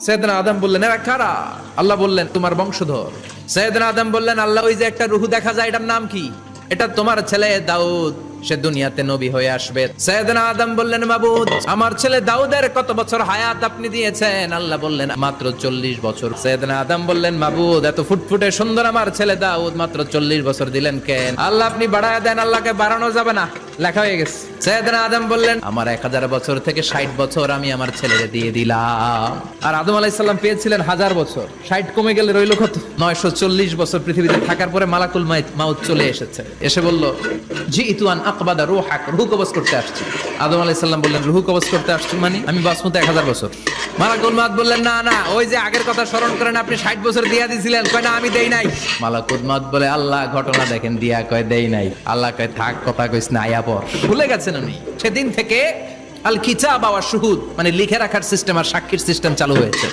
সৈয়দনা আদম বললেন এরা কারা? আল্লাহ বললেন তোমার বংশধর। সৈয়দনা আদম বললেন আল্লাহ ওই যে একটা রূহ দেখা যায় এটার নাম কি? এটা তোমার ছেলে দাউদ, সে দুনিয়াতে নবী হয়ে আসবে। সৈয়দনা আদম বললেন মাবুদ আমার ছেলে দাউদের কত বছর হায়াত আপনি দিয়েছেন? আল্লাহ বললেন মাত্র 40 বছর। সৈয়দনা আদম বললেন মাবুদ এত ফুটফুটে সুন্দর আমার ছেলে দাউদ মাত্র 40 বছর দিলেন কেন? আল্লাহ আপনি বাড়ায় দেন, আল্লাহকে বাড়ানো যাবে না, লেখা হয়ে গেছে। সৈয়দনা আদম বললেন আমার 1000 বছর থেকে 60 বছর আমি আমার ছেলেরে দিয়ে দিলাম। আর আদম আলাইহিস সালাম পেয়েছিলেন 1000 বছর, 60 কমে গেলে রইল কত? 940 বছর পৃথিবীতে থাকার পরে মালাকুল মাউত চলে এসেছে, এসে বলল জিইতু আন আকবাদা রূহাক, রূহ কবজ করতে আসছি। আদম আলাইহিস সালাম বললেন রূহ কবজ করতে আসছি মানে আমি বাঁচমু 1000 বছর। মালাকুল মাউত বললেন না না, ওই যে আগের কথা স্মরণ করেন আপনি 60 বছর দিয়া দিয়েছিলেন। কয় না আমি দেই নাই। মালাকুল মাউত বলে আল্লাহ ঘটনা দেখেন দিয়া কয় দেই নাই। আল্লাহ কয় থাক কথা কইস না, আয়া পর। ভুলে গেছেন উনি। সেদিন থেকে আল কিতাব ওয়া শুহুদ মানে লিখে রাখার সিস্টেম আর সাক্ষীর সিস্টেম চালু হয়েছে।